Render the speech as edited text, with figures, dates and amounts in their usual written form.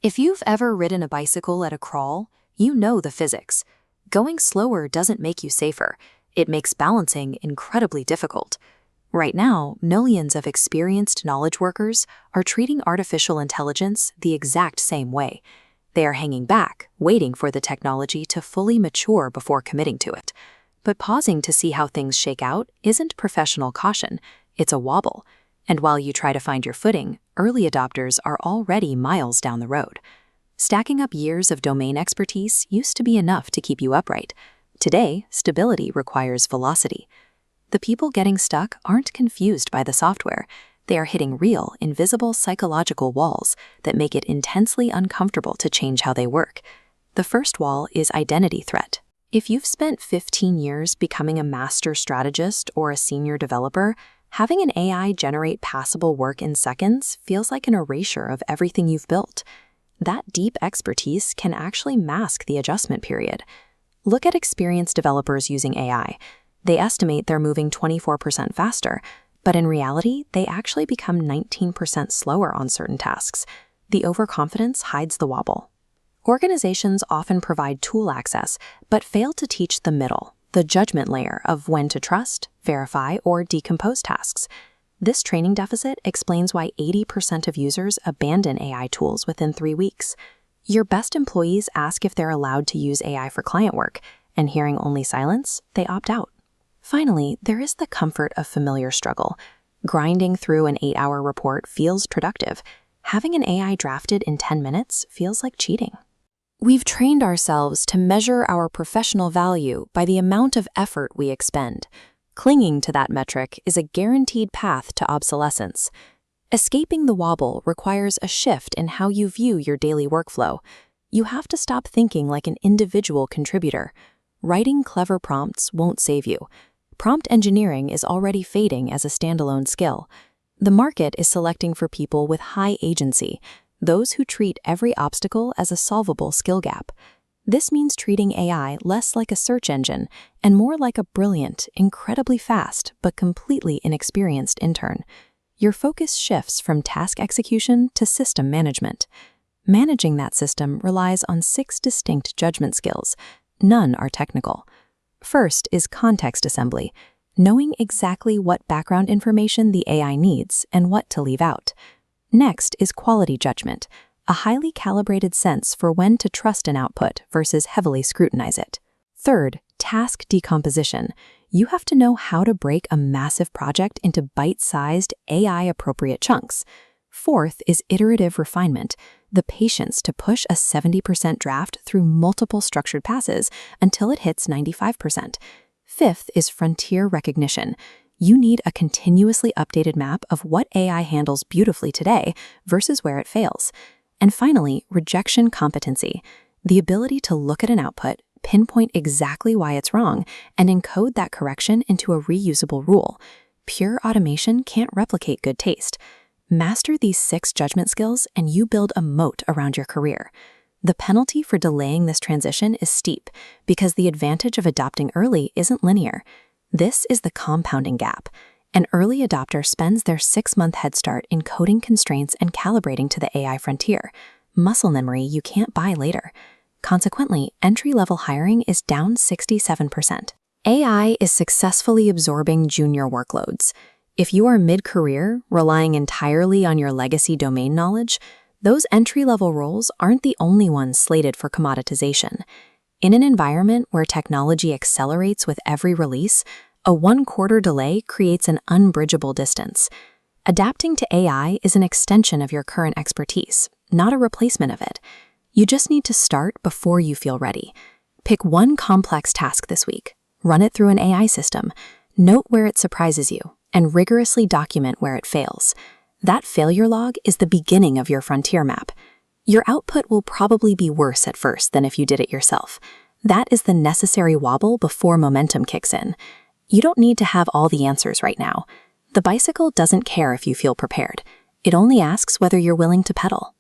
If you've ever ridden a bicycle at a crawl, you know the physics. Going slower doesn't make you safer. It makes balancing incredibly difficult. Right now, millions of experienced knowledge workers are treating artificial intelligence the exact same way. They are hanging back, waiting for the technology to fully mature before committing to it. But pausing to see how things shake out isn't professional caution, it's a wobble. And while you try to find your footing, early adopters are already miles down the road. Stacking up years of domain expertise used to be enough to keep you upright. Today, stability requires velocity. The people getting stuck aren't confused by the software. They are hitting real, invisible psychological walls that make it intensely uncomfortable to change how they work. The first wall is identity threat. If you've spent 15 years becoming a master strategist or a senior developer, having an AI generate passable work in seconds feels like an erasure of everything you've built. That deep expertise can actually mask the adjustment period. Look at experienced developers using AI. They estimate they're moving 24% faster, but in reality, they actually become 19% slower on certain tasks. The overconfidence hides the wobble. Organizations often provide tool access, but fail to teach the middle, the judgment layer of when to trust, verify, or decompose tasks. This training deficit explains why 80% of users abandon AI tools within 3 weeks. Your best employees ask if they're allowed to use AI for client work, and hearing only silence, they opt out. Finally, there is the comfort of familiar struggle. Grinding through an 8-hour report feels productive. Having an AI drafted in 10 minutes feels like cheating. We've trained ourselves to measure our professional value by the amount of effort we expend. Clinging to that metric is a guaranteed path to obsolescence. Escaping the wobble requires a shift in how you view your daily workflow. You have to stop thinking like an individual contributor. Writing clever prompts won't save you. Prompt engineering is already fading as a standalone skill. The market is selecting for people with high agency, those who treat every obstacle as a solvable skill gap. This means treating AI less like a search engine and more like a brilliant, incredibly fast, but completely inexperienced intern. Your focus shifts from task execution to system management. Managing that system relies on 6 distinct judgment skills. None are technical. First is context assembly, knowing exactly what background information the AI needs and what to leave out. Next is quality judgment, a highly calibrated sense for when to trust an output versus heavily scrutinize it. Third, task decomposition. You have to know how to break a massive project into bite-sized, AI-appropriate chunks. Fourth is iterative refinement, the patience to push a 70% draft through multiple structured passes until it hits 95%. Fifth is frontier recognition. You need a continuously updated map of what AI handles beautifully today versus where it fails. And finally, rejection competency, the ability to look at an output, pinpoint exactly why it's wrong, and encode that correction into a reusable rule. Pure automation can't replicate good taste. Master these 6 judgment skills and you build a moat around your career. The penalty for delaying this transition is steep because the advantage of adopting early isn't linear. This is the compounding gap. An early adopter spends their 6-month head start in coding constraints and calibrating to the AI frontier, muscle memory you can't buy later. Consequently, entry-level hiring is down 67%. AI is successfully absorbing junior workloads. If you are mid-career, relying entirely on your legacy domain knowledge, those entry-level roles aren't the only ones slated for commoditization. In an environment where technology accelerates with every release, a 1/4 delay creates an unbridgeable distance. Adapting to AI is an extension of your current expertise, not a replacement of it. You just need to start before you feel ready. Pick one complex task this week, run it through an AI system, note where it surprises you, and rigorously document where it fails. That failure log is the beginning of your frontier map. Your output will probably be worse at first than if you did it yourself. That is the necessary wobble before momentum kicks in. You don't need to have all the answers right now. The bicycle doesn't care if you feel prepared. It only asks whether you're willing to pedal.